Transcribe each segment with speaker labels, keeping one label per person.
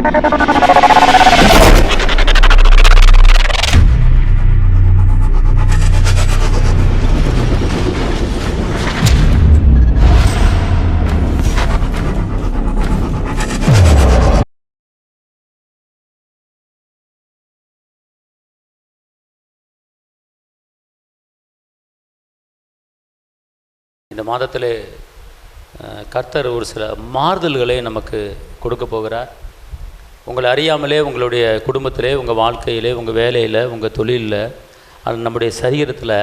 Speaker 1: இந்த மாதத்திலே கர்த்தர் ஒரு சில மாறுதல்களை நமக்கு கொடுக்க போகிறார். உங்களை அறியாமலே உங்களுடைய குடும்பத்திலே, உங்கள் வாழ்க்கையிலே, உங்கள் வேலையில், உங்கள் தொழிலில், அது நம்முடைய சரீரத்தில்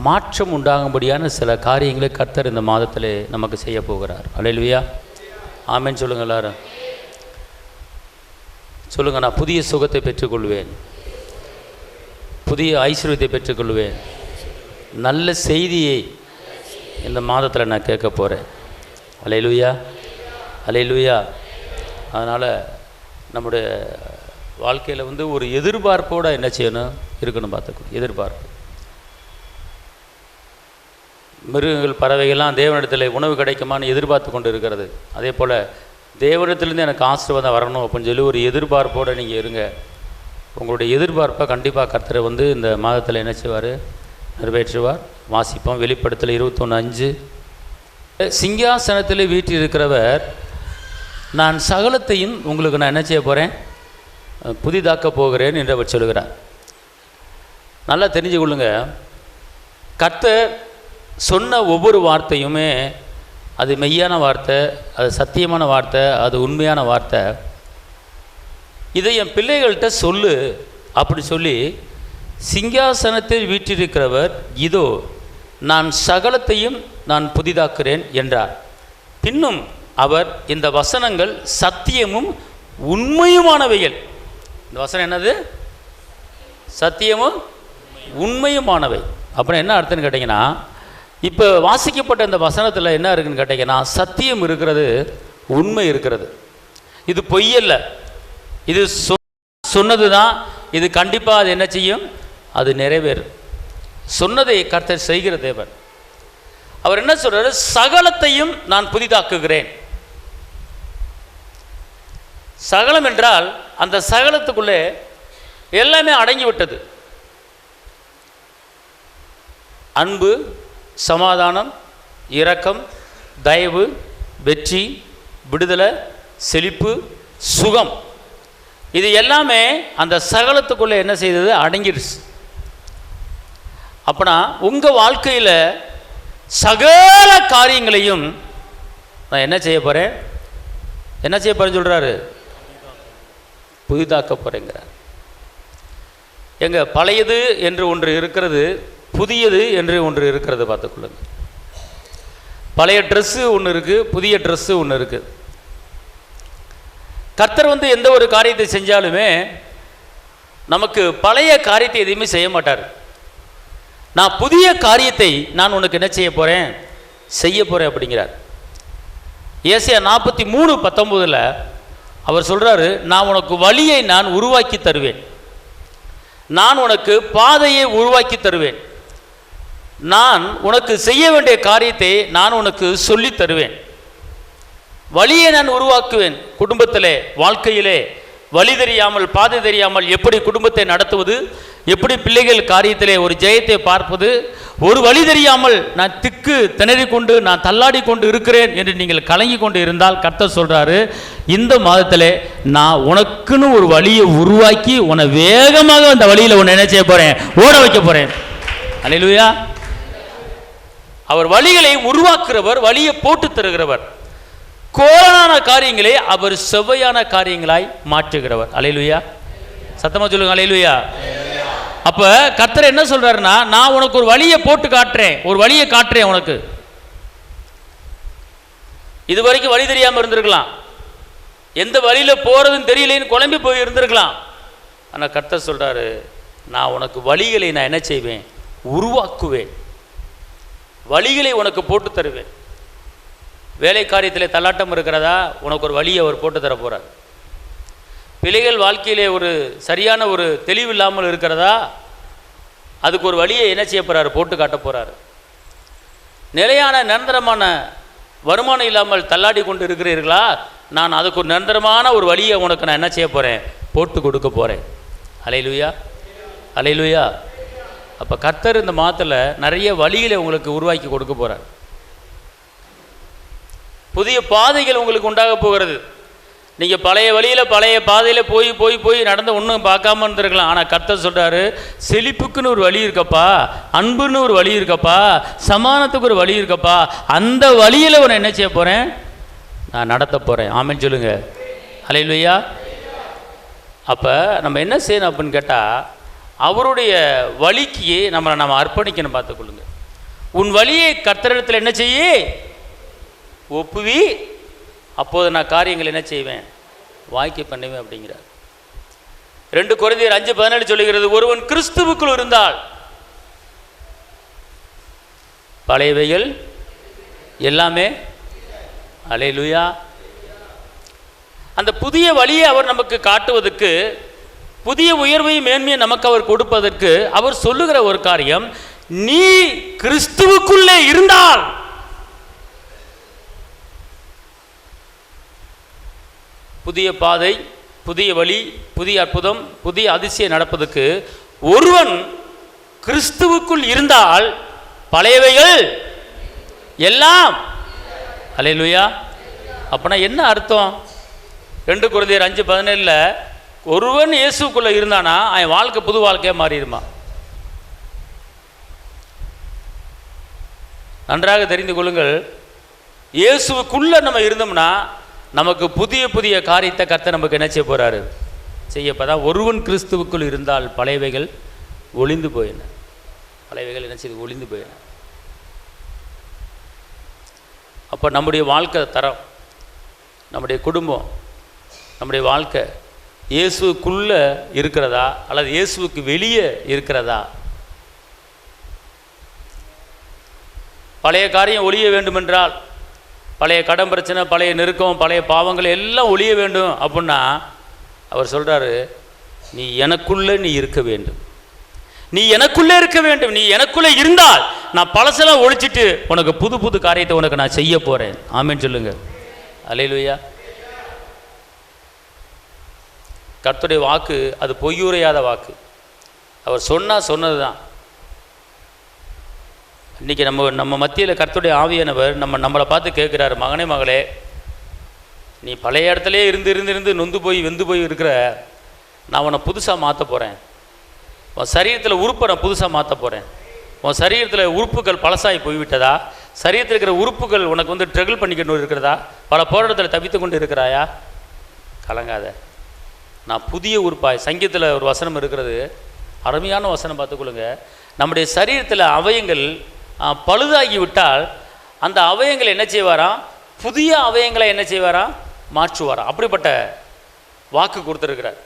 Speaker 1: மாற்றம் உண்டாகும்படியான சில காரியங்களை கர்த்தர் இந்த மாதத்திலே நமக்கு செய்ய போகிறார். அல்லேலூயா, ஆமென் சொல்லுங்கள். எல்லாரும் சொல்லுங்கள். நான் புதிய சுகத்தை பெற்றுக்கொள்வேன், புதிய ஐஸ்வர்யத்தை பெற்றுக்கொள்வேன், நல்ல செய்தியை இந்த மாதத்தில் நான் கேட்க போகிறேன். அல்லேலூயா, அல்லேலூயா. அதனால் நம்முடைய வாழ்க்கையில் ஒரு எதிர்பார்ப்போடு என்ன செய்யணும் இருக்கணும், பார்த்துக்கணும். எதிர்பார்ப்பு. மிருகங்கள், பறவைகள்லாம் தேவனிடத்தில் உணவு கிடைக்குமான்னு எதிர்பார்த்து கொண்டு இருக்கிறது. அதே போல் தேவனிடத்துலேருந்து எனக்கு ஆசீர்வாதம் வரணும் அப்படின்னு சொல்லி ஒரு எதிர்பார்ப்போடு நீங்கள் இருங்க. உங்களுடைய எதிர்பார்ப்பை கண்டிப்பாக கர்த்தர் இந்த மாதத்தில் என்ன செய்வார், நிறைவேற்றுவார். வாசிப்போம். வெளிப்படுத்தல் 21:5. சிங்காசனத்தில் வீற்றிருக்கிறவர் நான் சகலத்தையும் உங்களுக்கு நான் என்ன செய்ய போகிறேன், புதிதாக்க போகிறேன் என்று அவர் சொல்கிறார். நல்லா தெரிஞ்சு கொள்ளுங்க, கர்த்தர் சொன்ன ஒவ்வொரு வார்த்தையுமே அது மெய்யான வார்த்தை, அது சத்தியமான வார்த்தை, அது உண்மையான வார்த்தை. இதை என் பிள்ளைகள்கிட்ட சொல்லு அப்படி சொல்லி சிங்காசனத்தில் வீற்றிருக்கிறவர் இதோ நான் சகலத்தையும் நான் புதிதாக்குறேன் என்றார். பின்னும் அவர் இந்த வசனங்கள் சத்தியமும் உண்மையுமானவைகள். இந்த வசனம் என்னது? சத்தியமும் உண்மையுமானவை. அப்புறம் என்ன அர்த்தம்னு கேட்டிங்கன்னா, இப்போ வாசிக்கப்பட்ட இந்த வசனத்தில் என்ன இருக்குன்னு கேட்டிங்கன்னா, சத்தியம் இருக்கிறது, உண்மை இருக்கிறது. இது பொய்யல்ல, இது சொன்னது தான். இது கண்டிப்பாக அது என்ன செய்யும், அது நிறைவேறும். சொன்னதை கர்த்தர் செய்கிற தேவன். அவர் என்ன சொல்றாரு, சகலத்தையும் நான் புதிதாக்குகிறேன். சகலம் என்றால் அந்த சகலத்துக்குள்ளே எல்லாமே அடங்கிவிட்டது. அன்பு, சமாதானம், இரக்கம், தயவு, வெற்றி, விடுதலை, செழிப்பு, சுகம், இது எல்லாமே அந்த சகலத்துக்குள்ளே என்ன செய்தது, அடங்கிடுச்சு. அப்பனா உங்கள் வாழ்க்கையில் சகல காரியங்களையும் நான் என்ன செய்ய போகிறேன், என்ன செய்ய போகிறேன்னு சொல்கிறாரு, புதிதாக்க போகிறேங்கிறார். எங்க பழையது என்று ஒன்று இருக்கிறது, புதியது என்று ஒன்று இருக்கிறது. பார்த்துக்கொள்ளுங்க. பழைய ட்ரெஸ்ஸு ஒன்று இருக்குது, புதிய ட்ரெஸ்ஸு ஒன்று இருக்குது. கர்த்தர் எந்த ஒரு காரியத்தை செஞ்சாலுமே நமக்கு பழைய காரியத்தை எதையுமே செய்ய மாட்டார். நான் புதிய காரியத்தை நான் உனக்கு என்ன செய்ய போகிறேன், செய்ய போகிறேன் அப்படிங்கிறார். ஏசாயா 43:19 அவர் சொல்கிறாரு, நான் உனக்கு வழியை நான் உருவாக்கி தருவேன், நான் உனக்கு பாதையை உருவாக்கி தருவேன், நான் உனக்கு செய்ய வேண்டிய காரியத்தை நான் உனக்கு சொல்லி தருவேன், வழியை நான் உருவாக்குவேன். குடும்பத்திலே, வாழ்க்கையிலே வழி தெரியாமல், பாதை தெரியாமல் எப்படி குடும்பத்தை நடத்துவது, எப்படி பிள்ளைகள் காரியத்திலே ஒரு ஜெயத்தை பார்ப்பது, ஒரு வழி தெரியாமல் நான் திக்கு திணறி கொண்டு நான் தள்ளாடி கொண்டு இருக்கிறேன் என்று நீங்கள் கலங்கி கொண்டு இருந்தால் கர்த்தர் சொல்கிறாரு, இந்த மாதத்திலே நான் உனக்குன்னு ஒரு வழியை உருவாக்கி உன்னை வேகமாக அந்த வழியில் உன்னை என்ன செய்ய போகிறேன், ஓட வைக்க போகிறேன். அல்லேலூயா. அவர் வழிகளை உருவாக்குறவர், வழியை போட்டு தருகிறவர். கோலான காரியங்களை அவர் செவ்வையான காரியங்களாய் மாற்றுகிறவர். அல்லேலூயா. சத்தமா சொல்லுங்க, அல்லேலூயா. அப்ப கர்த்தர் என்ன சொல்றாருன்னா, நான் உனக்கு ஒரு வழியை போட்டு காட்டுறேன், ஒரு வழியை காட்டுறேன் உனக்கு. இதுவரைக்கும் வழி தெரியாம இருந்திருக்கலாம், எந்த வழியில போறதுன்னு தெரியலேன்னு குழம்பி போய் இருந்திருக்கலாம். ஆனா கர்த்தர் சொல்றாரு, நான் உனக்கு வழிகளை நான் என்ன செய்வேன், உருவாக்குவேன், வழிகளை உனக்கு போட்டு தருவேன். வேலை காரியத்தில் தள்ளாட்டம் இருக்கிறதா, உனக்கு ஒரு வழியை அவர் போட்டு தர போகிறார். பிள்ளைகள் வாழ்க்கையிலே ஒரு சரியான ஒரு தெளிவு இல்லாமல் இருக்கிறதா, அதுக்கு ஒரு வழியை என்ன செய்ய போகிறாரு, போட்டு காட்ட போகிறாரு. நிலையான நிரந்தரமான வருமானம் இல்லாமல் தள்ளாடி கொண்டு இருக்கிறீர்களா, நான் அதுக்கு ஒரு நிரந்தரமான ஒரு வழியை உனக்கு நான் என்ன செய்ய போகிறேன், போட்டு கொடுக்க போகிறேன். அல்லேலூயா, அல்லேலூயா. அப்போ கர்த்தர் இந்த மாதத்தில் நிறைய வழிகளை உங்களுக்கு உருவாக்கி கொடுக்க போகிறார். புதிய பாதைகள் உங்களுக்கு உண்டாக போகிறது. நீங்கள் பழைய வழியில் பழைய பாதையில் போய் போய் போய் நடந்து ஒன்றும் பார்க்காம இருந்திருக்கலாம். ஆனால் கர்த்தர் சொல்கிறாரு, செழிப்புக்குன்னு ஒரு வழி இருக்கப்பா, அன்புன்னு ஒரு வழி இருக்கப்பா, சமானத்துக்கு ஒரு வழி இருக்கப்பா, அந்த வழியில் உன்னை என்ன செய்ய போகிறேன், நான் நடத்த போகிறேன். ஆமென் சொல்லுங்க. அல்லேலூயா. அப்போ நம்ம என்ன செய்யணும் அப்படின்னு கேட்டால், அவருடைய வழிக்கு நம்ம அர்ப்பணிக்கணும். பார்த்துக்கொள்ளுங்க. உன் வழியை கர்த்தரிடத்தில் என்ன செய்ய ஒப்புவி, அப்போது நான் காரியங்கள் என்ன செய்வேன், வாய்க்க பண்ணுவேன் அப்படிங்கிறார். 2 கொரிந்தியர் 5:17 சொல்லுகிறது, ஒருவன் கிறிஸ்துவுக்குள் இருந்தால் பழையவைகள் எல்லாமே. அல்லேலூயா. அந்த புதிய வழியை அவர் நமக்கு காட்டுவதற்கு, புதிய உயர்வையும் மேன்மையை நமக்கு அவர் கொடுப்பதற்கு அவர் சொல்லுகிற ஒரு காரியம், நீ கிறிஸ்துவுக்குள்ளே இருந்தால் புதிய பாதை, புதிய வழி, புதிய அற்புதம், புதிய அதிசயம் நடப்பதற்கு ஒருவன் கிறிஸ்துவுக்குள் இருந்தால் பழையவைகள் எல்லாம். அல்லேலூயா. அப்படின்னா என்ன அர்த்தம்? 2 கொரிந்தியர் 5:17 ஒருவன் இயேசுக்குள்ளே இருந்தானா அவன் வாழ்க்கை புது வாழ்க்கையாக மாறிடுமா? நன்றாக தெரிந்து கொள்ளுங்கள். இயேசுக்குள்ளே நம்ம இருந்தோம்னா நமக்கு புதிய புதிய காரியத்தை கர்த்தர் நமக்கு என்ன செய்ய போகிறாரு, செய்யப்பதான். ஒருவன் கிறிஸ்துவுக்குள் இருந்தால் பழையவைகள் ஒளிந்து போயின. பழையவைகள் என்ன செய்து ஒளிந்து போயின. அப்போ நம்முடைய வாழ்க்கை தரம், நம்முடைய குடும்பம், நம்முடைய வாழ்க்கை இயேசுக்குள்ளே இருக்கிறதா அல்லது இயேசுவுக்கு வெளியே இருக்கிறதா? பழைய காரியம் ஒழிய வேண்டுமென்றால், பழைய கடன் பிரச்சனை, பழைய நெருக்கம், பழைய பாவங்கள் எல்லாம் ஒழிய வேண்டும் அப்படின்னா அவர் சொல்கிறாரு, நீ எனக்குள்ளே நீ இருக்க வேண்டும், நீ எனக்குள்ளே இருக்க வேண்டும். நீ எனக்குள்ளே இருந்தால் நான் பழசெல்லாம் ஒழிச்சிட்டு உனக்கு புது புது காரியத்தை உனக்கு நான் செய்ய போகிறேன். ஆமென் சொல்லுங்க. அல்லேலூயா. கர்த்தருடைய வாக்கு அது பொய்யுரையாத வாக்கு. அவர் சொன்னது தான். இன்றைக்கி நம்ம மத்தியில் கர்த்தருடைய ஆவியானவர் நம்மளை பார்த்து கேட்குறாரு, மகனே மகளே, நீ பழைய இடத்துலே இருந்து நொந்து போய் வெந்து போய் இருக்கிற, நான் உன்னை புதுசாக மாற்ற போகிறேன். உன் சரீரத்தில் உறுப்பை நான் புதுசாக மாற்ற போகிறேன். உன் சரீரத்தில் உறுப்புகள் பழசாகி போய்விட்டதா? சரீரத்தில் இருக்கிற உறுப்புகள் உனக்கு ட்ரகிள் பண்ணிக்கணும் இருக்கிறதா? பல போராட்டத்தில் தவித்து கொண்டு இருக்கிறாயா? கலங்காத, நான் புதிய உறுப்பாய். சங்கீதத்தில் ஒரு வசனம் இருக்கிறது, அருமையான வசனம், பார்த்துக்கொள்ளுங்க. நம்முடைய சரீரத்தில் அவயங்கள் பழுதாகி விட்டால் அந்த அவயங்களை என்ன செய்வாராம், புதிய அவயங்களை என்ன செய்வாராம், மாற்றுவாராம். அப்படிப்பட்ட வாக்கு கொடுத்துருக்கிறார்.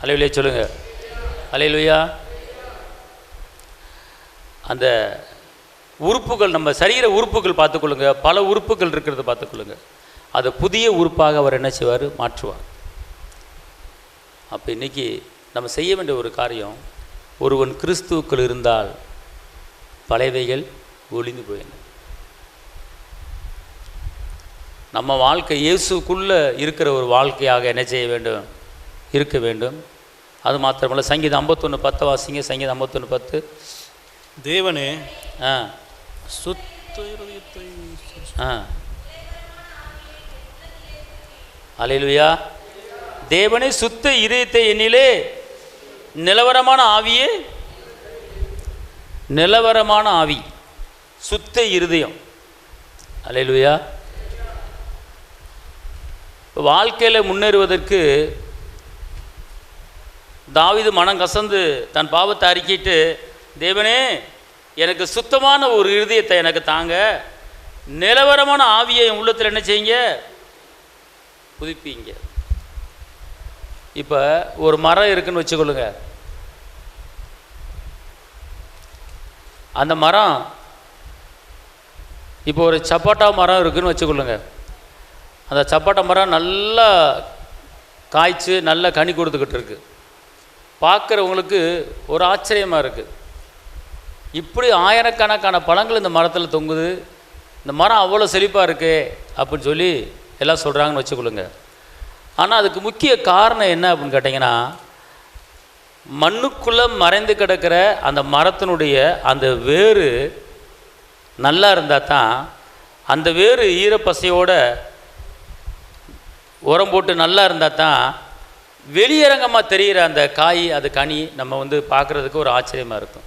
Speaker 1: அல்லேலூயா சொல்லுங்க. அல்லேலூயா. அந்த உறுப்புகள், நம்ம சரீர உறுப்புகள் பார்த்துக்கொள்ளுங்க, பல உறுப்புகள் இருக்கிறது பார்த்துக்கொள்ளுங்க, அது புதிய உறுப்பாக அவர் என்ன செய்வார், மாற்றுவார். அப்போ இன்றைக்கி நம்ம செய்ய வேண்டிய ஒரு காரியம், ஒருவன் கிறிஸ்துவுக்குள் இருந்தால் பழையவைகள் ஒளிந்து போயின. நம்ம வாழ்க்கை இயேசுக்குள்ளே இருக்கிற ஒரு வாழ்க்கையாக என்ன செய்ய வேண்டும், இருக்க வேண்டும். அது மாத்திரமல்ல, சங்கீதம் 51:10 வாசிங்க. சங்கீதம் 51:10.
Speaker 2: தேவனே
Speaker 1: அல்லேலூயா. தேவனே சுத்த இதயத்தை என்னிலே நிலவரமான ஆவியே, நிலவரமான ஆவி, சுத்த இருதயம். அல்லேலூயா. வாழ்க்கையில் முன்னேறுவதற்கு தாவீது மனம் கசந்து தன் பாவத்தை அறிக்கிட்டு, தேவனே எனக்கு சுத்தமான ஒரு இருதயத்தை எனக்கு தாங்க, நிலவரமான ஆவியை என் உள்ளத்தில் என்ன செய்யுங்க, புதுப்பிங்க. இப்போ ஒரு மரம் இருக்குன்னு வச்சுக்கொள்ளுங்க. அந்த மரம், இப்போ ஒரு சப்போட்டா மரம் இருக்குதுன்னு வச்சுக்கொள்ளுங்க. அந்த சப்போட்டா மரம் நல்லா காய்ச்சி நல்லா கனி கொடுத்துக்கிட்டு இருக்கு. பார்க்குறவங்களுக்கு ஒரு ஆச்சரியமாக இருக்குது, இப்படி ஆயிரக்கணக்கான பழங்கள் இந்த மரத்தில் தொங்குது, இந்த மரம் அவ்வளோ செழிப்பாக இருக்கு அப்படின்னு சொல்லி எல்லாம் சொல்கிறாங்கன்னு வச்சுக்கொள்ளுங்க. ஆனால் அதுக்கு முக்கிய காரணம் என்ன அப்படின்னு கேட்டிங்கன்னா, மண்ணுக்குள்ளே மறைந்து கிடக்கிற அந்த மரத்தினுடைய அந்த வேறு நல்லா இருந்தால் தான், அந்த வேறு ஈரப்பசையோட உரம் போட்டு நல்லா இருந்தால் தான் வெளியரங்கமாக தெரிகிற அந்த காய், அது கனி நம்ம வந்து பார்க்குறதுக்கு ஒரு ஆச்சரியமாக இருக்கும்.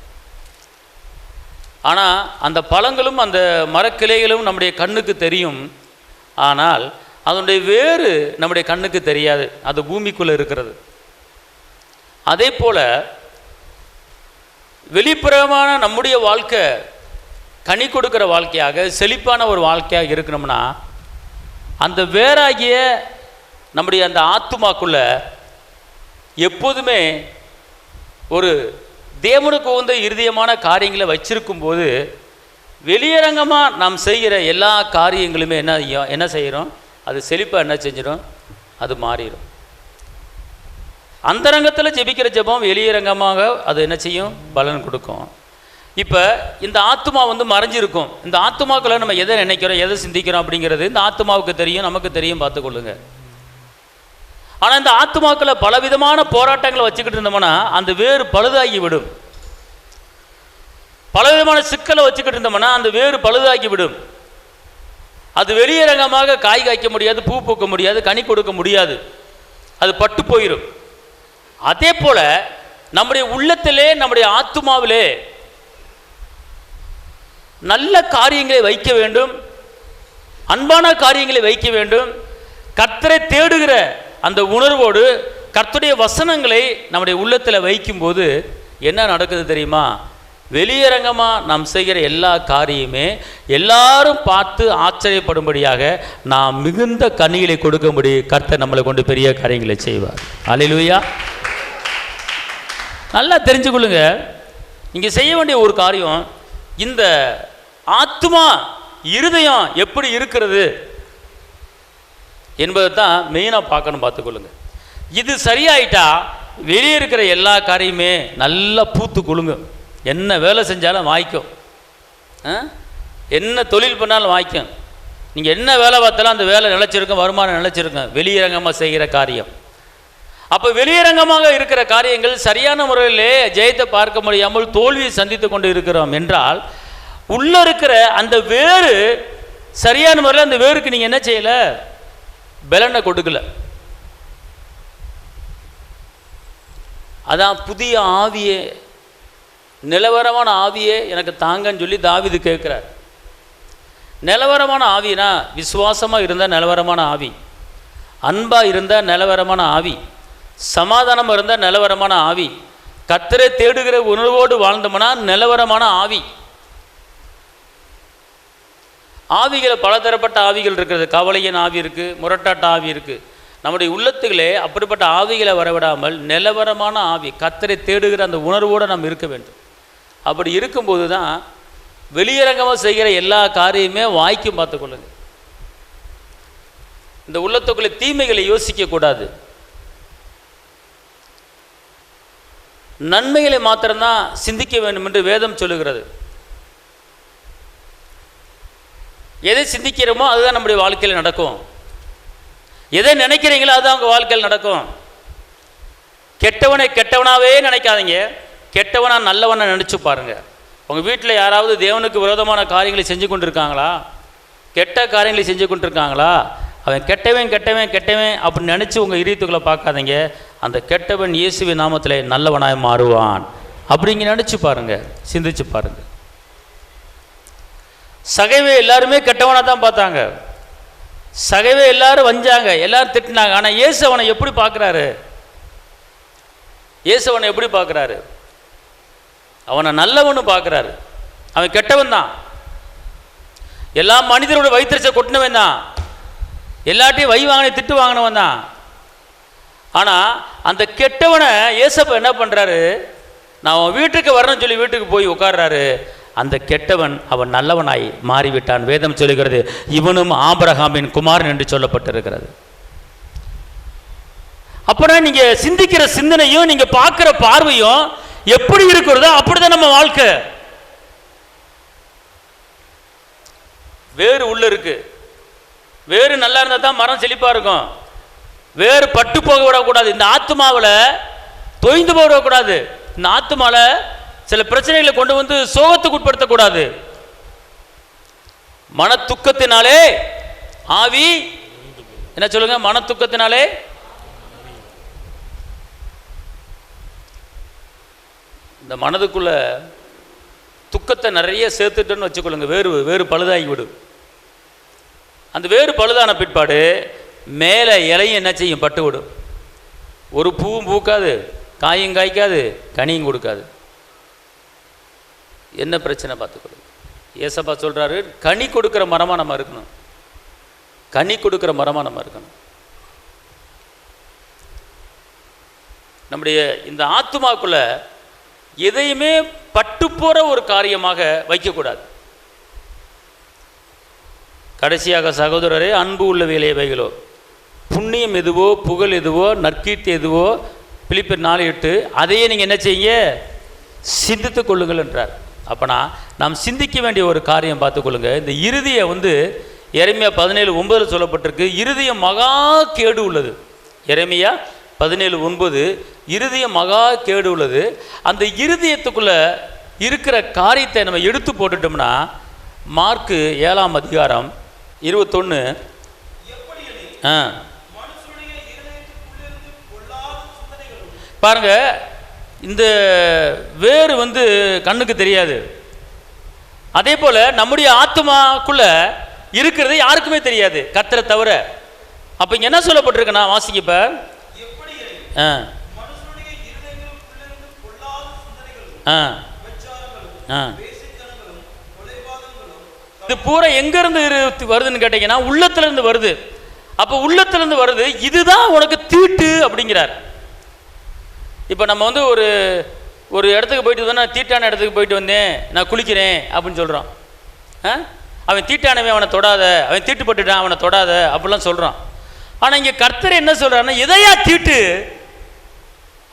Speaker 1: ஆனால் அந்த பழங்களும் அந்த மரக்கிளைகளும் நம்முடைய கண்ணுக்கு தெரியும், ஆனால் அதனுடைய வேறு நம்முடைய கண்ணுக்கு தெரியாது, அது பூமிக்குள்ளே இருக்கிறது. அதே போல் வெளிப்புறமான நம்முடைய வாழ்க்கை கனி கொடுக்குற வாழ்க்கையாக, செழிப்பான ஒரு வாழ்க்கையாக இருக்கணும்னா, அந்த வேறாகிய நம்முடைய அந்த ஆத்துமாக்குள்ள எப்போதுமே ஒரு தேவனுக்கு உகந்த இருதயமான காரியங்களை வச்சிருக்கும் போது, வெளியரங்கமாக நாம் செய்கிற எல்லா காரியங்களுமே என்ன செய்கிறோம், அது செழிப்பாக என்ன செஞ்சிடும், அது மாறிடும். அந்தரங்கத்தில் ஜெபிக்கிற ஜெபம் வெளியரங்கமாக அது என்ன செய்யும், பலன் கொடுக்கும். இப்போ இந்த ஆத்மா வந்து மறைஞ்சிருக்கும். இந்த ஆத்மாக்குள்ள நம்ம எதை நினைக்கிறோம், எதை சிந்திக்கிறோம் அப்படிங்கிறது இந்த ஆத்மாவுக்கு தெரியும், நமக்கு தெரியும், பார்த்துக்கொள்ளுங்க. ஆனால் இந்த ஆத்மாக்களை பலவிதமான போராட்டங்களை வச்சுக்கிட்டு இருந்தோம்னா அந்த வேறு பழுதாகி விடும். பலவிதமான சிக்கலை வச்சுக்கிட்டு இருந்தோம்னா அந்த வேறு பழுதாகி விடும். அது வெளியரங்கமாக காய் காய்க்க முடியாது, பூ பூக்க முடியாது, கனி கொடுக்க முடியாது, அது பட்டு போயிடும். அதே போல நம்முடைய உள்ளத்திலே, நம்முடைய ஆத்மாவிலே நல்ல காரியங்களை வைக்க வேண்டும், அன்பான காரியங்களை வைக்க வேண்டும். கர்த்தரை தேடுகிற அந்த உணர்வோடு கர்த்தருடைய வசனங்களை நம்முடைய உள்ளத்தில் வைக்கும்போது என்ன நடக்குது தெரியுமா, வெளியரங்கமாக நாம் செய்கிற எல்லா காரியமே எல்லாரும் பார்த்து ஆச்சரியப்படும்படியாக நாம் மிகுந்த கனிகளை கொடுக்கும்படி கர்த்தர் நம்மளை கொண்டு பெரிய காரியங்களை செய்வார். அல்லேலூயா. நல்லா தெரிஞ்சுக்கொள்ளுங்க, இங்கே செய்ய வேண்டிய ஒரு காரியம், இந்த ஆத்மா இருதயம் எப்படி இருக்கிறது என்பதை தான் மெயினாக பார்க்கணும். பார்த்துக்கொள்ளுங்க. இது சரியாயிட்டா வெளியே இருக்கிற எல்லா காரியமே நல்லா பூத்து கொள்ளுங்க. என்ன வேலை செஞ்சாலும் வாய்க்கும், என்ன தொழில் பண்ணாலும் வாய்க்கும். நீங்கள் என்ன வேலை பார்த்தாலும் அந்த வேலை நிலைச்சிருக்கும், வருமானம் நிலைச்சிருக்கும், வெளியரங்கமாக செய்கிற காரியம். அப்போ வெளியரங்கமாக இருக்கிற காரியங்கள் சரியான முறையிலே ஜெயத்தை பார்க்க முடியாமல் தோல்வியை சந்தித்து கொண்டு இருக்கிறோம் என்றால், உள்ள இருக்கிற அந்த வேறு சரியான முறையில் அந்த வேருக்கு நீங்கள் என்ன செய்யலை, பலனை கொடுக்கல. அதான் புதிய ஆவியே, நிலவரமான ஆவியே எனக்கு தாங்கன்னு சொல்லி தாவீது கேட்குறார். நிலவரமான ஆவினா விசுவாசமாக இருந்தால் நிலவரமான ஆவி, அன்பாக இருந்தால் நிலவரமான ஆவி, சமாதானம் இருந்தால் நிலவரமான ஆவி, கர்த்தரை தேடுகிற உணர்வோடு வாழ்ந்தோம்னா நிலவரமான ஆவி. ஆவிகளை பலதரப்பட்ட ஆவிகள் இருக்கிறது. கவலையின் ஆவி இருக்குது, முரட்டாட்ட ஆவி இருக்குது. நம்முடைய உள்ளத்துகளே அப்படிப்பட்ட ஆவிகளை வரவிடாமல் நிலவரமான ஆவி, கர்த்தரை தேடுகிற அந்த உணர்வோடு நாம் இருக்க வேண்டும். அப்படி இருக்கும்போது தான் வெளியரங்கமாக செய்கிற எல்லா காரியமே வாய்க்கும். பார்த்துக்கொள்ளுங்க. இந்த உள்ளத்துக்குள்ளே தீமைகளை யோசிக்கக்கூடாது, நன்மைகளை மாத்திரம்தான் சிந்திக்க வேண்டும் என்று வேதம் சொல்லுகிறது. எதை சிந்திக்கிறோமோ அதுதான் நம்முடைய வாழ்க்கையில் நடக்கும். எதை நினைக்கிறீங்களோ அதுதான் உங்கள் வாழ்க்கையில் நடக்கும். கெட்டவனை கெட்டவனாகவே நினைக்காதீங்க, கெட்டவனா நல்லவனை நினச்சி பாருங்கள். உங்கள் வீட்டில் யாராவது தேவனுக்கு விரோதமான காரியங்களை செஞ்சு கொண்டு இருக்காங்களா, கெட்ட காரியங்களை செஞ்சு கொண்டு இருக்காங்களா, அவன் கெட்டவன் கெட்டவன் கெட்டவன் அப்படின்னு நினச்சி உங்கள் இதயத்துக்குள்ளே பார்க்காதீங்க. அந்த கெட்டவன் இயேசுவின் நாமத்தில் நல்லவனாய் மாறுவான் அப்படிங்க நினச்சி பாருங்கள், சிந்திச்சு பாருங்கள். சகைவே எல்லாருமே கெட்டவனாக தான் பார்த்தாங்க, சகைவே எல்லாரும் வஞ்சாங்க, எல்லாரும் திட்டினாங்க. ஆனால் இயேசு அவனை எப்படி பார்க்குறாரு, இயேசு அவனை எப்படி பார்க்குறாரு, அவனை நல்லவனு பார்க்குறாரு. அவன் கெட்டவன் தான், எல்லா மனிதரோட வயிற்றுச்ச கொட்டினவன் தான், எல்லாட்டையும் வை வாங்கின திட்டு வாங்கினவன் தான். ஆனால் அந்த கெட்டவனை ஏசப்பா என்ன பண்ணுறாரு, நான் அவன் வீட்டுக்கு வரணும்னு சொல்லி வீட்டுக்கு போய் உட்கார்றாரு. அந்த கெட்டவன் அவன் நல்லவனாய் மாறிவிட்டான். வேதம் சொல்லுகிறது, இவனும் ஆபிரகாமின் குமாரன் என்று சொல்லப்பட்டிருக்கிறது. அப்புறம் நீங்க சிந்திக்கிற சிந்தனையும் நீங்க பார்க்கிற பார்வையும் எப்படி இருக்கிறதோ அப்படிதான் நம்ம வாழ்க்கை. வேறு உள்ள இருக்கு, வேறு நல்லா இருந்தால் தான் மரம் செழிப்பாக இருக்கும். வேறு பட்டு போக விடக்கூடாது. இந்த ஆத்மாவில் தொய்ந்து போக விடக்கூடாது. இந்த ஆத்மாவில் சில பிரச்சனைகளை கொண்டு வந்து சோகத்துக்கு உட்படுத்தக்கூடாது. மன துக்கத்தினாலே ஆவி என்ன சொல்லுங்க? மன துக்கத்தினாலே இந்த மனதுக்குள்ள துக்கத்தை நிறைய சேர்த்துட்டோன்னு வச்சுக்கொள்ளுங்க, வேறு பழுதாகி விடும். அந்த வேறு பழுதான பிற்பாடு மேலே இலையும் என்ன செய்யும்? பட்டு விடும். ஒரு பூவும் பூக்காது, காயும் காய்க்காது, கனியும் கொடுக்காது. என்ன பிரச்சனை பார்த்துக்கொள்ளுங்க. ஏசப்பா சொல்கிறாரு, கனி கொடுக்குற மரமாக நம்ம இருக்கணும். கனி கொடுக்குற மரமாக நம்ம இருக்கணும். நம்முடைய இந்த ஆத்துமாக்குள்ள எதையுமே பட்டு போகிற ஒரு காரியமாக வைக்கக்கூடாது. கடைசியாக சகோதரரே, அன்பு உள்ள வேலையவைகளோ, புண்ணியம் எதுவோ, புகழ் எதுவோ, நற்கீர்த்தி எதுவோ, பிலிப்பியர் 4:8, அதையே நீங்கள் என்ன செய்யுங்க? சிந்தித்து கொள்ளுங்கள் என்றார். அப்போனா நாம் சிந்திக்க வேண்டிய ஒரு காரியம் பார்த்துக்கொள்ளுங்க. இந்த இறுதியை எரேமியா 17:9 சொல்லப்பட்டிருக்கு. இருதயம் மகா கேடு உள்ளது. எரேமியா 17:9 இருதயம் மகா கேடு உள்ளது. அந்த இருதயத்துக்குள்ள இருக்கிற காரியத்தை நம்ம எடுத்து போட்டுட்டோம்னா, மார்க்கு 7:21 பாருங்க. இந்த வேறு கண்ணுக்கு தெரியாது. அதே போல நம்முடைய ஆத்மாக்குள்ள இருக்கிறது யாருக்குமே தெரியாது, கர்த்தரை தவிர. அப்ப இங்க என்ன சொல்லப்பட்டிருக்குன்னா, வாசிக்கப்ப இது பூரா எங்க இருந்து வருதுன்னு கேட்டீங்கன்னா, உள்ளத்துல இருந்து வருது. அப்ப உள்ளத்துல இருந்து வருது, இதுதான் உனக்கு தீட்டு அப்படிங்கிறார். இப்ப நம்ம ஒரு இடத்துக்கு போயிட்டு வந்தோம்னா, தீட்டான இடத்துக்கு போயிட்டு வந்தேன், நான் குளிக்கிறேன் அப்படின்னு சொல்றான். அவன் தீட்டானவன், அவனை தொடாத, அவன் தீட்டுப்பட்டுட்டான், அவனை தொடாத அப்படிலாம் சொல்றான். ஆனா இங்க கர்த்தர் என்ன சொல்றாருன்னா, எதையா தீட்டு?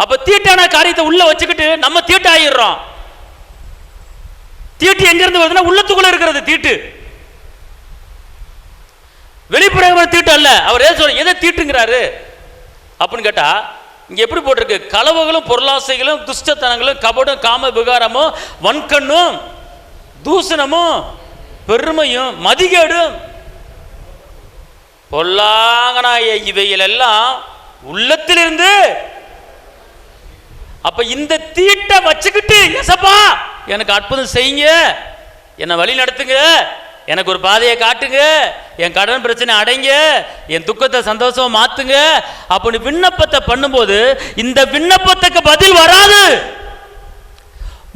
Speaker 1: அப்ப தீட்டான காரியத்தை உள்ள வச்சுக்கிட்டு நம்ம தீட்டாயிடுறோம். தீட்டு எங்க இருந்து வருதுன்னா, உள்ளத்துக்குள்ள இருக்கிறது தீட்டு, வெளிப்புற தீட்டு அல்ல. அவர் ஏன் சொல்ற, எதை தீட்டுங்கிறாரு அப்படின்னு கேட்டா, இங்க எப்படி போட்டிருக்கு? களவுகளும் பொருளாசைகளும் துஷ்டத்தனங்களும் கபடும் காம விகாரமும் வன்கண்ணும் தூசணமும் பெருமையும் மதிகேடும் பொல்லாங்கனாய இவைகள் எல்லாம் உள்ளத்திலிருந்து. அப்ப இந்த தீட்டை வச்சுக்கிட்டு, எசப்பா எனக்கு அற்புதம் செய்யுங்க, என்னை வழி நடத்துங்க, எனக்கு ஒரு பாதையை காட்டுங்க, என் கடன் பிரச்சனை அடைங்க, என் துக்கத்தை சந்தோஷமா மாத்துங்க அப்படின்னு விண்ணப்பத்தை பண்ணும்போது இந்த விண்ணப்பத்துக்கு பதில் வராது.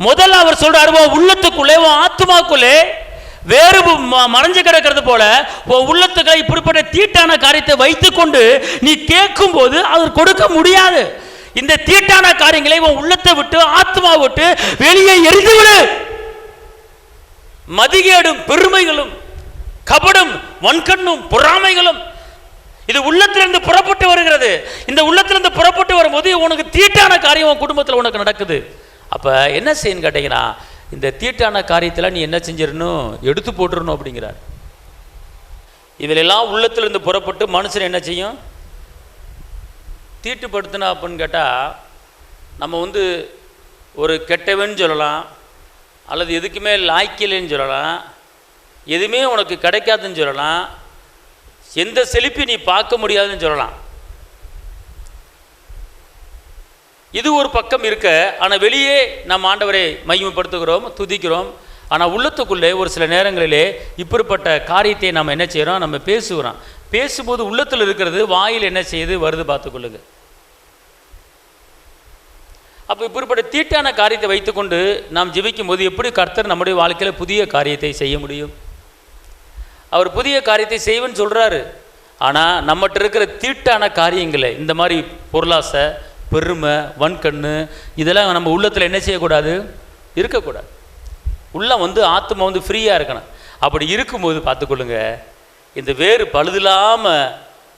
Speaker 1: முதல்ல அவர் சொல்றாரு, உள்ளத்துக்குள்ளே, ஆத்மாக்குள்ளே வேறு மறைஞ்சு கிடக்கிறது போல உள்ளத்துக்களை இப்படிப்பட்ட தீட்டான காரியத்தை வைத்துக் கொண்டு நீ கேட்கும் போது அவர் கொடுக்க முடியாது. இந்த தீட்டான காரியங்களை உள்ளத்தை விட்டு, ஆத்மா விட்டு வெளியே எரிந்துவிடு. மதிகேடும் பெருமைகளும் கபடும் வன்கண்ணும் பொறாமைகளும் இது உள்ளத்திலிருந்து புறப்பட்டு வருகிறது. இந்த உள்ளத்திலிருந்து புறப்பட்டு வரும்போது உனக்கு தீட்டான காரியம் உன் குடும்பத்தில் உனக்கு நடக்குது. அப்ப என்ன செய்யணும் கேட்டீங்கன்னா, இந்த தீட்டான காரியத்தில் நீ என்ன செஞ்சிடணும்? எடுத்து போட்டுறணும் அப்படிங்கிறார். இதிலெல்லாம் உள்ளத்திலிருந்து புறப்பட்டு மனுஷன் என்ன செய்யும்? தீட்டுப்படுத்தினா அப்படின்னு கேட்டால், நம்ம ஒரு கெட்டவன்னு சொல்லலாம், அல்லது எதுக்குமே லாய்க்கில்லைன்னு சொல்லலாம், எதுவுமே உனக்கு கிடைக்காதுன்னு சொல்லலாம், எந்த செழிப்பை நீ பார்க்க முடியாதுன்னு சொல்லலாம். இது ஒரு பக்கம் இருக்க, ஆனால் வெளியே நாம் ஆண்டவரை மகிமைப்படுத்துகிறோம், துதிக்கிறோம். ஆனால் உள்ளத்துக்குள்ளே ஒரு சில நேரங்களிலே இப்படிப்பட்ட காரியத்தை நாம் என்ன செய்கிறோம்? நம்ம பேசுகிறோம். பேசும்போது உள்ளத்தில் இருக்கிறது வாயில் என்ன செய்யுது? வருது, பார்த்துக்கொள்ளுங்க. அப்போ இப்படிப்பட்ட தீட்டான காரியத்தை வைத்துக்கொண்டு நாம் ஜெபிக்கும் போது எப்படி கர்த்தர் நம்முடைய வாழ்க்கையில் புதிய காரியத்தை செய்ய முடியும்? அவர் புதிய காரியத்தை செய்வேன்னு சொல்கிறாரு. ஆனால் நம்மகிட்ட இருக்கிற தீட்டான காரியங்களை, இந்த மாதிரி பொருளாசை, பெருமை, வன்கண்ணு, இதெல்லாம் நம்ம உள்ளத்தில் என்ன செய்யக்கூடாது? இருக்கக்கூடாது. உள்ளம் ஆத்மா ஃப்ரீயாக இருக்கணும். அப்படி இருக்கும்போது பார்த்துக்கொள்ளுங்க, இந்த வேறு பழுதில்லாமல்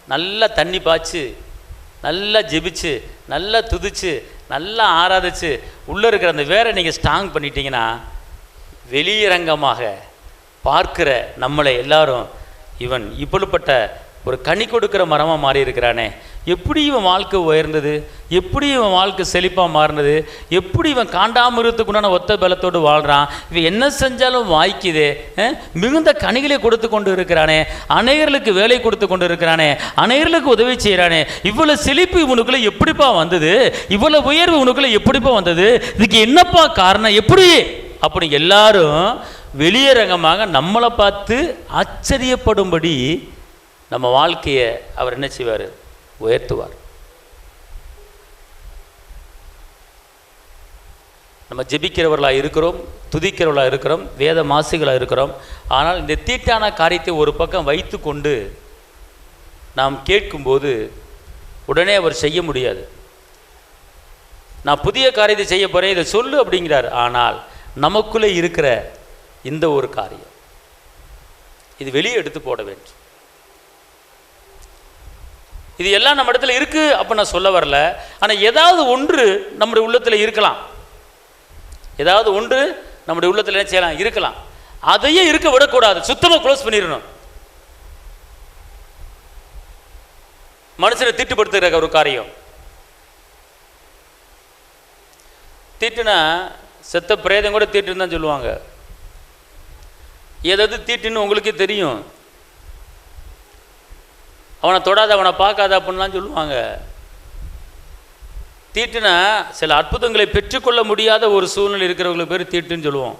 Speaker 1: நல்லா தண்ணி பாய்ச்சி, நல்லா ஜெபிச்சு, நல்லா துதிச்சு, நல்லா ஆராதிச்சு உள்ளே இருக்கிற அந்த வேரை நீங்கள் ஸ்ட்ராங் பண்ணிட்டீங்கன்னா, வெளியரங்கமாக பார்க்கிற நம்மளை எல்லாரும் இவன் இப்படிப்பட்ட ஒரு கனி கொடுக்குற மரமாக மாறி இருக்கிறானே, எப்படி இவன் வாழ்க்கை உயர்ந்தது, எப்படி இவன் வாழ்க்கை செழிப்பாக மாறினது, எப்படி இவன் காண்டாமிருகத்துக்குண்டான ஒத்த பலத்தோடு வாழ்கிறான், இவன் என்ன செஞ்சாலும் வாய்க்குதே, மிகுந்த கனிகளை கொடுத்து கொண்டு இருக்கிறானே, அநேகர்களுக்கு வேலை கொடுத்து கொண்டு இருக்கிறானே, அநேகர்களுக்கு உதவி செய்கிறானே, இவ்வளோ செழிப்பு இவனுக்குள்ளே எப்படிப்பா வந்தது, இவ்வளோ உயர்வு இவனுக்குள்ளே எப்படிப்பா வந்தது, இதுக்கு என்னப்பா காரணம், எப்படி அப்படி எல்லாரும் வெளியரங்கமாக நம்மளை பார்த்து ஆச்சரியப்படும்படி நம்ம வாழ்க்கையை அவர் என்ன செய்வார், உயர்த்துவார். நம்ம ஜெபிக்கிறவர்களாக இருக்கிறோம், துதிக்கிறவர்களாக இருக்கிறோம், வேத மாசிகளாக இருக்கிறோம். ஆனால் இந்த தீட்டான காரியத்தை ஒரு பக்கம் வைத்து கொண்டு நாம் கேட்கும்போது உடனே அவர் செய்ய முடியாது. நான் புதிய காரியத்தை செய்ய போகிறேன், இதை சொல்லு அப்படிங்கிறார். ஆனால் நமக்குள்ளே இருக்கிற இந்த ஒரு காரியம் இது வெளியே எடுத்து போட வேண்டும். இது எல்லாம் நம்ம இடத்துல இருக்கு அப்ப நான் சொல்ல வரல. ஆனால் ஏதாவது ஒன்று நம்முடைய உள்ளத்தில் இருக்கலாம், ஏதாவது ஒன்று நம்முடைய உள்ளத்தில் என்ன செய்யலாம், இருக்கலாம். அதையே இருக்க விடக்கூடாது, சுத்தமாக க்ளோஸ் பண்ணிடணும். மனுஷனை தீட்டுப்படுத்துகிற ஒரு காரியம், தீட்டுனா செத்த பிரேதம் கூட தீட்டுன்னு தான் சொல்லுவாங்க. ஏதாவது தீட்டுன்னு உங்களுக்கே தெரியும். அவனை தொடாத, அவனை பார்க்காத அப்படின்லாம் சொல்லுவாங்க. தீட்டுனா சில அற்புதங்களை பெற்றுக்கொள்ள முடியாத ஒரு சூழ்நிலை இருக்கிறவங்களுக்கு பேர் தீட்டுன்னு சொல்லுவோம்.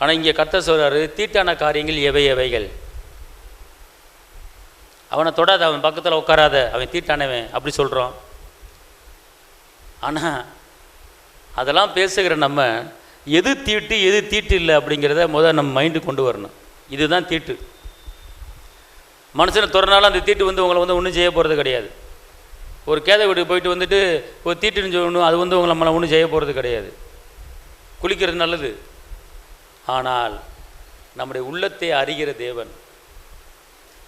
Speaker 1: ஆனால் இங்கே கர்த்தர் சொல்றாரு, தீட்டான காரியங்கள் எவை எவைகள், அவனை தொடாத, அவன் பக்கத்தில் உட்காராத, அவன் தீட்டானவன் அப்படி சொல்கிறோம். ஆனால் அதெல்லாம் பேசுகிற நம்ம எது தீட்டு எது தீட்டு இல்லை அப்படிங்கிறத முதல் நம்ம மைண்டு கொண்டு வரணும். இதுதான் தீட்டு. மனுஷனை தொடர்னாலும் அந்த தீட்டு உங்களை ஒன்றும் செய்ய போகிறது கிடையாது. ஒரு கேதை வீட்டுக்கு போயிட்டு வந்துட்டு ஒரு தீட்டுன்னு சொல்லணும், அது உங்களை நம்மளை ஒன்றும் செய்ய போகிறது கிடையாது. குளிக்கிறது நல்லது. ஆனால் நம்முடைய உள்ளத்தை அறிகிற தேவன்,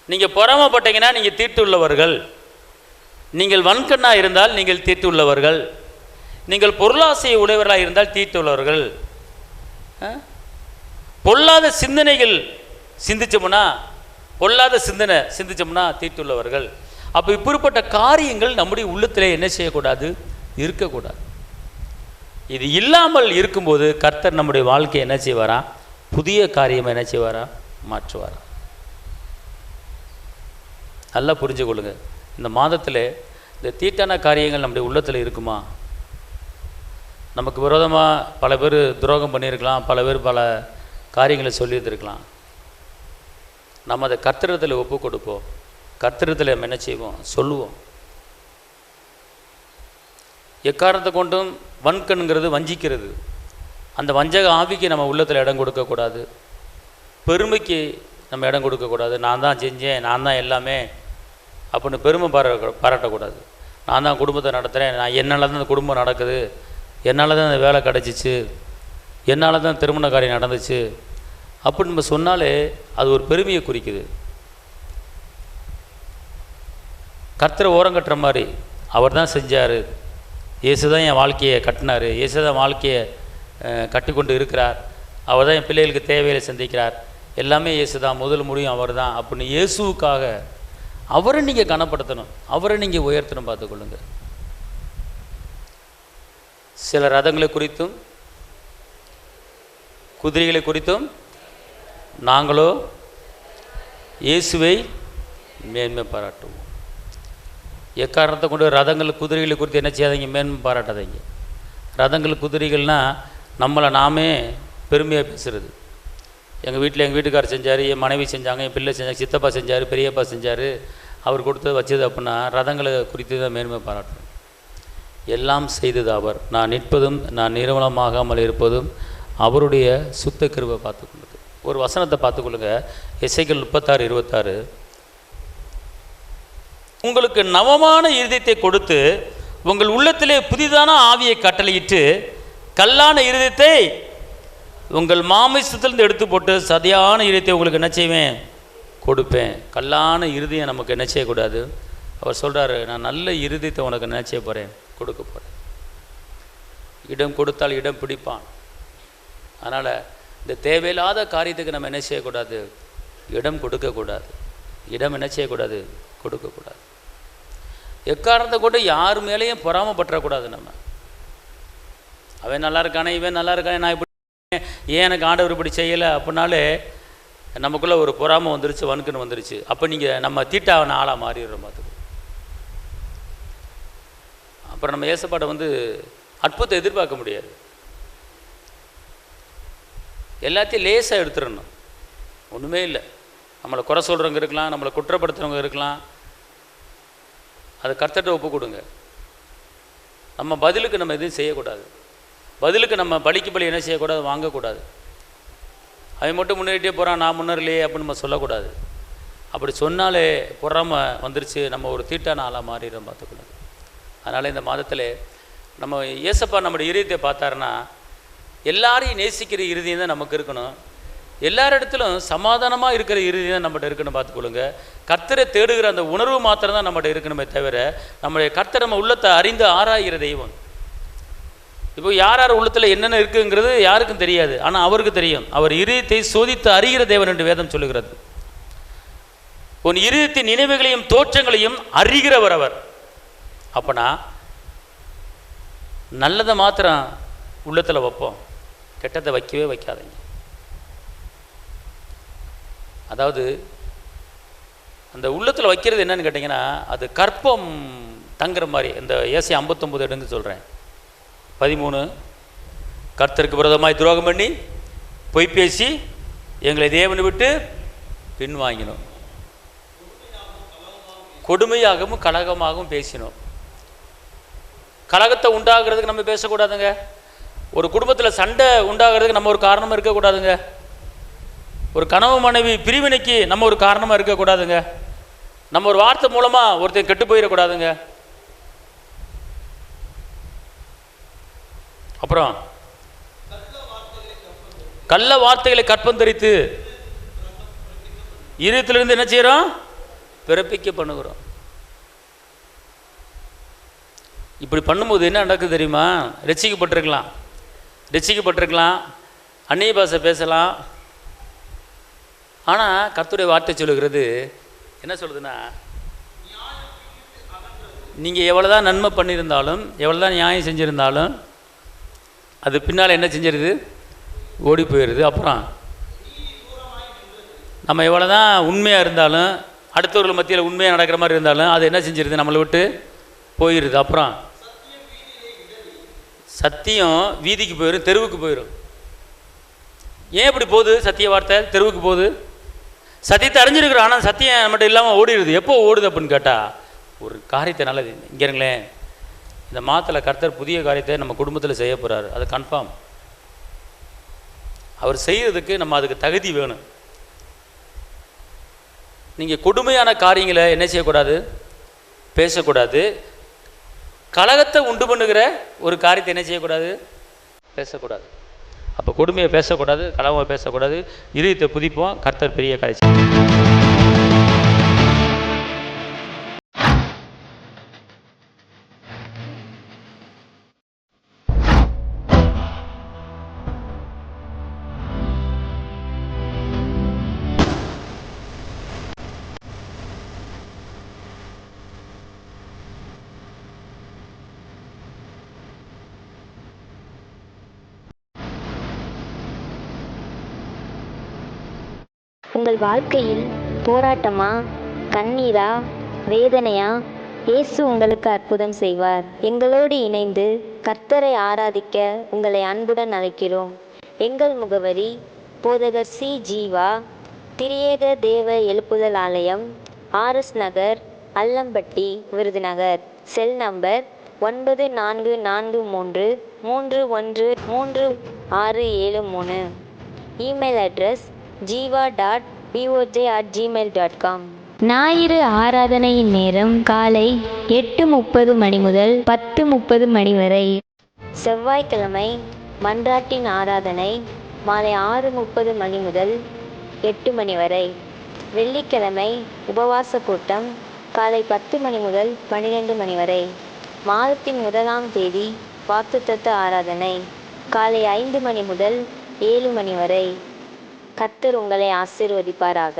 Speaker 1: நீங்கள் பொறாமப்பட்டீங்கன்னா நீங்கள் தீட்டு உள்ளவர்கள், நீங்கள் வன்கண்ணாக இருந்தால் நீங்கள் தீட்டு உள்ளவர்கள், நீங்கள் பொருளாசையை உடையவர்களாக இருந்தால் தீட்டு உள்ளவர்கள், பொல்லாத சிந்தனைகள் சிந்திச்சோம்னா, பொல்லாத சிந்தனை சிந்திச்சோம்னா தீட்டுள்ளவர்கள். அப்போ இப்படிப்பட்ட காரியங்கள் நம்முடைய உள்ளத்தில் என்ன செய்யக்கூடாது, இருக்கக்கூடாது. இது இல்லாமல் இருக்கும்போது கர்த்தர் நம்முடைய வாழ்க்கையை என்ன செய்வாரா, புதிய காரியம் என்ன செய்வாரா, மாற்றுவாரா. நல்லா புரிஞ்சு கொள்ளுங்க. இந்த மாதத்தில் இந்த தீட்டான காரியங்கள் நம்முடைய உள்ளத்தில் இருக்குமா? நமக்கு விரோதமாக பல பேர் துரோகம் பண்ணியிருக்கலாம், பல பேர் பல காரியங்களை சொல்லியிருந்திருக்கலாம். நம்ம அதை கர்த்தரிடத்தில் ஒப்பு கொடுப்போம், கர்த்தரிடத்தில் நம்ம என்ன செய்வோம், சொல்லுவோம். எக்காரணத்தை கொண்டும் வன்கண்ங்கிறது வஞ்சிக்கிறது. அந்த வஞ்சக ஆவிக்கு நம்ம உள்ளத்தில் இடம் கொடுக்கக்கூடாது. பெருமைக்கு நம்ம இடம் கொடுக்கக்கூடாது. நான் தான் செஞ்சேன், நான் தான் எல்லாமே அப்படின்னு பெருமை பாராட்டக்கூடாது. நான் தான் குடும்பத்தை நடத்துகிறேன், நான் என்னால் தான் அந்த குடும்பம் நடக்குது, என்னால் தான் அந்த வேலை கிடச்சிச்சு, என்னால் தான் திருமண காரியம் நடந்துச்சு அப்படின்னு நம்ம சொன்னாலே அது ஒரு பெருமையை குறிக்குது. கர்த்தரை ஓரங்கட்டுற மாதிரி அவர் தான் செஞ்சார், இயேசு தான் என் வாழ்க்கையை கட்டினார், இயேசு தான் வாழ்க்கையை கட்டி கொண்டு இருக்கிறார், அவர் தான் என் பிள்ளைகளுக்கு தேவையை சந்திக்கிறார், எல்லாமே இயேசு தான், முதல் முடியும் அவர் தான் அப்படின்னு இயேசுவுக்காக அவரை நீங்கள் கனப்படுத்தணும், அவரை நீங்கள் உயர்த்தணும். பார்த்துக்கொள்ளுங்க. சில ரதங்களை குறித்தும் குதிரைகளை குறித்தும் நாங்களோ இயேசுவை மேன்மை பாராட்டுவோம். எக்காரணத்தை கொண்டு ரதங்கள் குதிரைகளை குறித்து என்ன செய்யாதீங்க, மேன்மை பாராட்டாதீங்க. ரதங்கள் குதிரைகள்னால் நம்மளை நாமே பெருமையாக பேசுகிறது. எங்கள் வீட்டில் எங்கள் வீட்டுக்காரர் செஞ்சார், என் மனைவி செஞ்சாங்க, என் பிள்ளை செஞ்சாங்க, சித்தப்பா செஞ்சார், பெரியப்பா செஞ்சார், அவர் கொடுத்தது வச்சது அப்படின்னா ரதங்களை குறித்து தான் மேன்மை பாராட்டணும். எல்லாம் செய்தது அவர், நான் நிற்பதும் நான் நிர்மலமாகாமல் இருப்பதும் அவருடைய சுத்த கிருபை. பார்த்துக்கொள்ளுது. ஒரு வசனத்தை பார்த்துக்கொள்ளுங்க. எசேக்கியேல் 36:26. உங்களுக்கு நவமான இருதயத்தை கொடுத்து உங்கள் உள்ளத்திலே புதிதான ஆவியை கட்டளையிட்டு கல்லான இருதயத்தை உங்கள் மாமிசத்திலிருந்து எடுத்து போட்டு சதையான இருதயத்தை உங்களுக்கு என்ன செய்வேன், கொடுப்பேன். கல்லான இருதயம் நமக்கு என்ன செய்யக்கூடாது. அவர் சொல்கிறாரு, நான் நல்ல இருதயத்தை உனக்கு என்ன செய்ய போகிறேன், கொடுக்க போகிறேன். இடம் கொடுத்தால் இடம் பிடிப்பான். அதனால் இந்த தேவையில்லாத காரியத்துக்கு நம்ம என்ன செய்யக்கூடாது, இடம் கொடுக்கக்கூடாது. இடம் என்ன செய்யக்கூடாது? கொடுக்கக்கூடாது. எக்காரணத்தை கொண்டு யார் மேலேயும் பொறாமப்பற்றக்கூடாது. நம்ம அவன் நல்லா இருக்கானே, இவன் நல்லா இருக்கானே, நான் இப்படி ஏன் எனக்கு ஆண்டவர் இப்படி செய்யலை அப்படின்னாலே நமக்குள்ளே ஒரு பொறாமை வந்துருச்சு, வனுக்குன்னு வந்துருச்சு. அப்போ நீங்கள் நம்ம தீட்டாவன ஆளாக மாறிடுறோம். பார்த்துக்கோ. அப்புறம் நம்ம ஏசப்பாட்டை வந்து அற்புதத்தை எதிர்பார்க்க முடியாது. எல்லாத்தையும் லேசாக எடுத்துடணும். ஒன்றுமே இல்லை. நம்மளை குறை சொல்கிறவங்க இருக்கலாம், நம்மளை குற்றப்படுத்துகிறவங்க இருக்கலாம். அதை கர்த்தர்கிட்ட ஒப்பு கொடுங்க. நம்ம பதிலுக்கு நம்ம எதுவும் செய்யக்கூடாது. பதிலுக்கு நம்ம பலிக்கு பலி என்ன செய்யக்கூடாது? வாங்கக்கூடாது. அவன் மட்டும் முன்னேறிட்டே போகிறான், நான் முன்னேறலையே அப்படின்னு நம்ம சொல்லக்கூடாது. அப்படி சொன்னாலே பொறாமல் வந்துருச்சு, நம்ம ஒரு தீட்டான ஆளாக மாறிடும். பார்த்துக்கூடாது. அதனால் இந்த மாதத்தில் நம்ம ஏசப்பா நம்முடைய இருதயத்தை பார்த்தாருன்னா, எல்லாரையும் நேசிக்கிற இருதயம் தான் நமக்கு இருக்கணும். எல்லாரிடத்திலும் சமாதானமாக இருக்கிற இருதயம் தான் நம்மகிட்ட இருக்கணும். பார்த்துக்கொள்ளுங்க. கர்த்தரை தேடுகிற அந்த உணர்வு மாத்திரம் தான் நம்மகிட்ட இருக்கணுமே தவிர, நம்முடைய கர்த்தர் நம்ம உள்ளத்தை அறிந்து ஆராய்கிற தெய்வம். இப்போ யார் யார் உள்ளத்தில் என்னென்ன இருக்குங்கிறது யாருக்கும் தெரியாது, ஆனால் அவருக்கு தெரியும். அவர் இருதயத்தை சோதித்து அறிகிற தேவன் என்று வேதம் சொல்லுகிறது. உன் இருதயத்தின் நினைவுகளையும் தோற்றங்களையும் அறிகிறவர் அவர். அப்போனா நல்லதை மாத்திரம் உள்ளத்தில் வைப்போம், கெட்டதை வைக்கவே வைக்காதீங்க. அதாவது அந்த உள்ளத்தில் வைக்கிறது என்னன்னு கேட்டிங்கன்னா, அது கற்பம் தங்குற மாதிரி. இந்த ஏசி 59 எடுங்க சொல்கிறேன். 13 கர்த்தருக்கு விரோதமாய் துரோகம் பண்ணி பொய் பேசி எங்களை தேவனை விட்டு பின்வாங்கினோம். கொடுமையாகவும் கலகமாகவும் பேசினோம். கலகத்தை உண்டாகிறதுக்கு நம்ம பேசக்கூடாதுங்க. ஒரு குடும்பத்தில் சண்டை உண்டாகிறதுக்கு நம்ம ஒரு காரணமாக இருக்கக்கூடாதுங்க. ஒரு கணவன் மனைவி பிரிவினைக்கு நம்ம ஒரு காரணமாக இருக்கக்கூடாதுங்க. நம்ம ஒரு வார்த்தை மூலமாக ஒருத்தர் கெட்டு போயிடக்கூடாதுங்க. அப்புறம் கள்ள வார்த்தைகளை கற்பந்தரித்து இருதயத்திலிருந்து என்ன செய்கிறோம்? பிறப்பிக்க பண்ணுகிறோம். இப்படி பண்ணும்போது என்ன நடக்குது தெரியுமா? ரட்சிக்கப்பட்டிருக்கலாம், அந்நிய பாஷை பேசலாம். ஆனால் கர்த்தருடைய வார்த்தை சொல்லுகிறது என்ன சொல்லுதுன்னா, நீங்கள் எவ்வளோதான் நன்மை பண்ணியிருந்தாலும், எவ்வளோதான் நியாயம் செஞ்சுருந்தாலும், அது பின்னால் என்ன செஞ்சிருது? ஓடி போயிடுது. அப்புறம் நம்ம எவ்வளோ தான் உண்மையாக இருந்தாலும், அடுத்தவர்கள் மத்தியில் உண்மையாக நடக்கிற மாதிரி இருந்தாலும், அது என்ன செஞ்சிருது? நம்மளை விட்டு போயிடுது. அப்புறம் சத்தியம் வீதிக்கு போயிடும், தெருவுக்கு போயிடும். ஏன் இப்படி போகுது? சத்திய வார்த்தை தெருவுக்கு போகுது. சத்தியத்தை அறிஞ்சிருக்கிறோம், ஆனால் சத்தியம் நம்மகிட்ட இல்லாமல் ஓடிடுது. எப்போ ஓடுது அப்படின்னு கேட்டால், ஒரு காரியத்தை நல்லது இங்கே இருங்களேன், இந்த மாதத்தில் கர்த்தர் புதிய காரியத்தை நம்ம குடும்பத்தில் செய்ய போகிறாரு. அது கன்ஃபார்ம். அவர் செய்கிறதுக்கு நம்ம அதுக்கு தகுதி வேணும். நீங்கள் கொடுமையான காரியங்களை என்ன செய்யக்கூடாது? பேசக்கூடாது. கலகத்தை உண்டு பண்ணுகிற ஒரு காரியத்தை என்ன செய்யக்கூடாது? பேசக்கூடாது. அப்போ கொடுமையை பேசக்கூடாது, கலகமாக பேசக்கூடாது. இதயத்தை புதிப்போம். கர்த்தர் பெரிய காரியம்.
Speaker 3: உங்கள் வாழ்க்கையில் போராட்டமா, கண்ணீரா, வேதனையா? இயேசு உங்களுக்கு அற்புதம் செய்வார். எங்களோடு இணைந்து கர்த்தரை ஆராதிக்க உங்களை அன்புடன் அழைக்கிறோம். எங்கள் முகவரி: போதகர் சி. ஜீவா, திரியேக தேவ எழுப்புதல் ஆலயம், RS நகர், Allampatti, Virudhunagar. Cell number 9443313673. Email address jiva.boj@gmail.com. ஞாயிறு ஆராதனையின் நேரம் காலை 8:30 மணி முதல் 10:30 மணி வரை. செவ்வாய்க்கிழமை மன்றாட்டின் ஆராதனை மாலை 6:30 மணி முதல் 8 மணி வரை. வெள்ளிக்கிழமை உபவாச கூட்டம் காலை 10 மணி முதல் 12 மணி வரை. மாதத்தின் 1ஆம் தேதி வாக்குத்தத்த ஆராதனை காலை 5 மணி முதல் 7 மணி வரை. கர்த்தர் உங்களை ஆசீர்வதிப்பாராக.